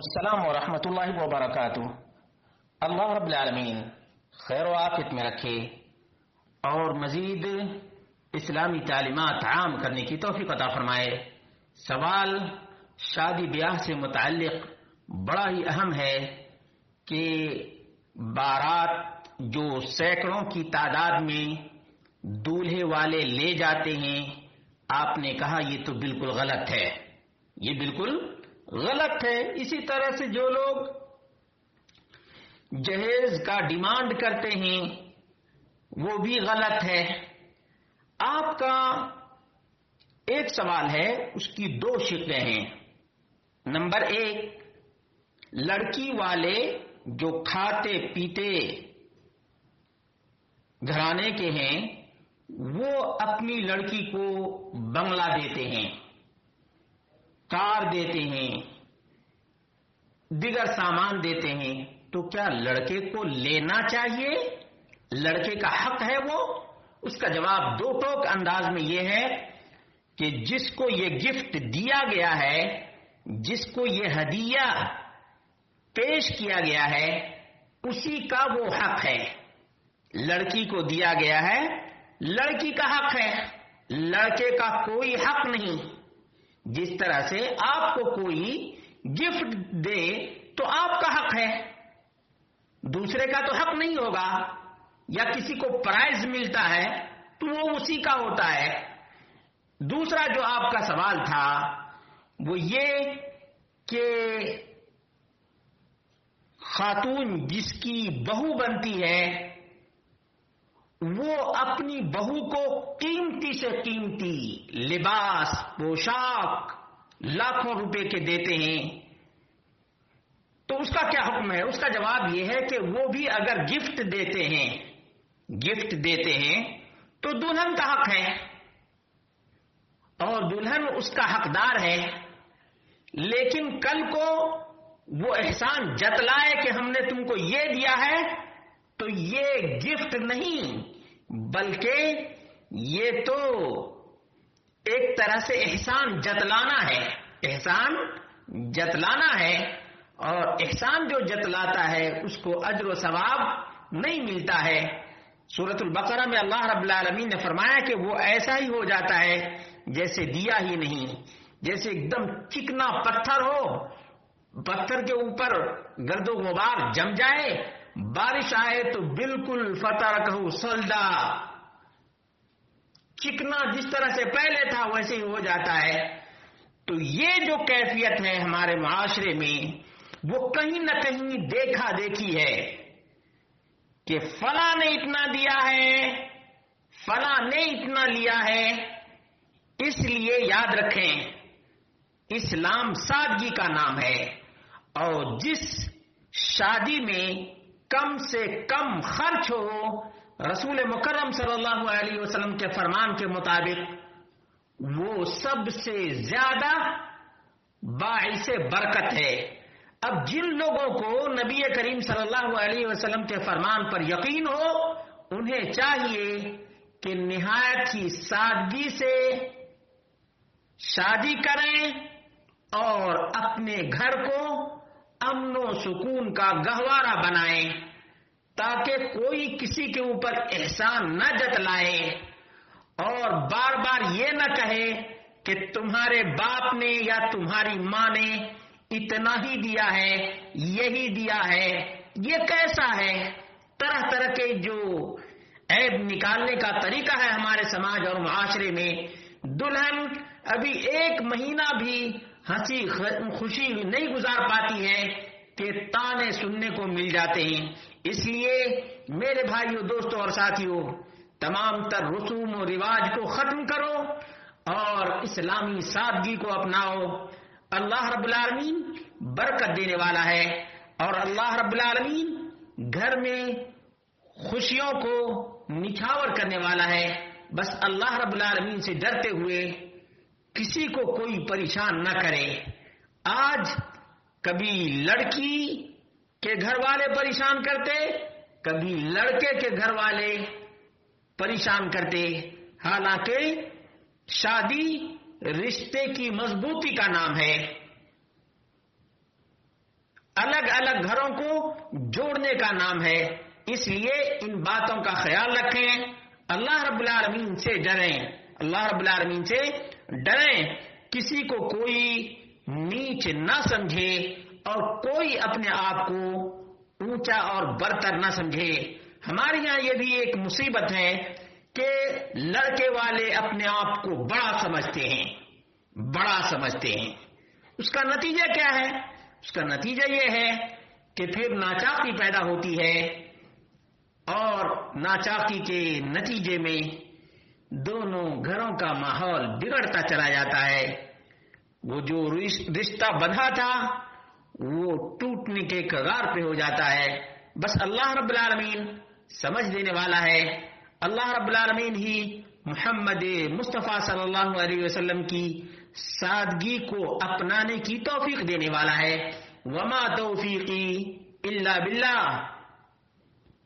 السلام ورحمۃ اللہ وبرکاتہ۔ اللہ رب العالمین خیر و عافیت میں رکھے اور مزید اسلامی تعلیمات عام کرنے کی توفیق عطا فرمائے۔ سوال شادی بیاہ سے متعلق بڑا ہی اہم ہے کہ بارات جو سینکڑوں کی تعداد میں دولہے والے لے جاتے ہیں، آپ نے کہا یہ تو بالکل غلط ہے، یہ بالکل غلط ہے۔ اسی طرح سے جو لوگ جہیز کا ڈیمانڈ کرتے ہیں وہ بھی غلط ہے۔ آپ کا ایک سوال ہے، اس کی دو شقیں ہیں۔ نمبر ایک، لڑکی والے جو کھاتے پیتے گھرانے کے ہیں وہ اپنی لڑکی کو بنگلہ دیتے ہیں، کار دیتے ہیں، دیگر سامان دیتے ہیں، تو کیا لڑکے کو لینا چاہیے؟ لڑکے کا حق ہے وہ؟ اس کا جواب دو ٹوک انداز میں یہ ہے کہ جس کو یہ گفٹ دیا گیا ہے، جس کو یہ ہدیہ پیش کیا گیا ہے، اسی کا وہ حق ہے۔ لڑکی کو دیا گیا ہے، لڑکی کا حق ہے، لڑکے کا کوئی حق نہیں۔ جس طرح سے آپ کو کوئی گفٹ دے تو آپ کا حق ہے، دوسرے کا تو حق نہیں ہوگا، یا کسی کو پرائز ملتا ہے تو وہ اسی کا ہوتا ہے۔ دوسرا جو آپ کا سوال تھا وہ یہ کہ خاتون جس کی بہو بنتی ہے وہ اپنی بہو کو قیمتی سے قیمتی لباس، پوشاک لاکھوں روپے کے دیتے ہیں، تو اس کا کیا حکم ہے؟ اس کا جواب یہ ہے کہ وہ بھی اگر گفٹ دیتے ہیں تو دلہن کا حق ہے اور دلہن اس کا حقدار ہے، لیکن کل کو وہ احسان جتلائے کہ ہم نے تم کو یہ دیا ہے، تو یہ گفٹ نہیں بلکہ یہ تو ایک طرح سے احسان جتلانا ہے، احسان جتلانا ہے، اور احسان جو جتلاتا ہے اس کو اجر و ثواب نہیں ملتا ہے۔ سورۃ البقرہ میں اللہ رب العالمین نے فرمایا کہ وہ ایسا ہی ہو جاتا ہے جیسے دیا ہی نہیں، جیسے ایک دم چکنا پتھر ہو، پتھر کے اوپر گرد و غبار جم جائے، بارش آئے تو بالکل فترکہ صلدا، چکنا جس طرح سے پہلے تھا ویسے ہی ہو جاتا ہے۔ تو یہ جو کیفیت ہے ہمارے معاشرے میں وہ کہیں نہ کہیں دیکھا دیکھی ہے کہ فلاں نے اتنا دیا ہے، فلاں نے اتنا لیا ہے۔ اس لیے یاد رکھیں اسلام سادگی کا نام ہے، اور جس شادی میں کم سے کم خرچ ہو، رسول مکرم صلی اللہ علیہ وسلم کے فرمان کے مطابق وہ سب سے زیادہ باعث برکت ہے۔ اب جن لوگوں کو نبی کریم صلی اللہ علیہ وسلم کے فرمان پر یقین ہو، انہیں چاہیے کہ نہایت ہی سادگی سے شادی کریں اور اپنے گھر کو امن و سکون کا گہوارہ بنائیں، تاکہ کوئی کسی کے اوپر احسان نہ جتلائے اور بار بار یہ نہ کہے کہ تمہارے باپ نے یا تمہاری ماں نے اتنا ہی دیا ہے، یہی دیا ہے، یہ کیسا ہے۔ طرح طرح کے جو عیب نکالنے کا طریقہ ہے ہمارے سماج اور معاشرے میں۔ دلہن ابھی ایک مہینہ بھی ہنسی خوشی نہیں گزار پاتی ہے کہ تانے سننے کو مل جاتے ہیں۔ اس لیے میرے بھائیوں، دوستوں اور ساتھیوں، تمام تر رسوم و رواج کو ختم کرو اور اسلامی سادگی کو اپناؤ۔ اللہ رب العالمین برکت دینے والا ہے، اور اللہ رب العالمین گھر میں خوشیوں کو نچھاور کرنے والا ہے۔ بس اللہ رب العالمین سے ڈرتے ہوئے کسی کو کوئی پریشان نہ کرے۔ آج کبھی لڑکی کے گھر والے پریشان کرتے، کبھی لڑکے کے گھر والے پریشان کرتے، حالانکہ شادی رشتے کی مضبوطی کا نام ہے۔ الگ الگ گھروں کو جوڑنے کا نام ہے. اس لیے ان باتوں کا خیال رکھیں. اللہ رب العالمین سے ڈریں. اللہ رب العالمین سے ڈریں. کسی کو کوئی نیچ نہ سمجھے اور کوئی اپنے آپ کو اونچا اور برتر نہ سمجھے. ہمارے یہاں یہ بھی ایک مصیبت ہے کہ لڑکے والے اپنے آپ کو بڑا سمجھتے ہیں. اس کا نتیجہ کیا ہے؟ اس کا نتیجہ یہ ہے کہ پھر ناچاقی پیدا ہوتی ہے اور ناچاقی کے نتیجے میں دونوں گھروں کا ماحول بگڑتا چلا جاتا ہے. وہ جو رشتہ بندھا تھا وہ ٹوٹنے کے کگار پہ ہو جاتا ہے. بس اللہ رب العالمین سمجھ دینے والا ہے. اللہ رب العالمین ہی محمد مصطفیٰ صلی اللہ علیہ وسلم کی سادگی کو اپنانے کی توفیق دینے والا ہے. وما توفیقی الا باللہ.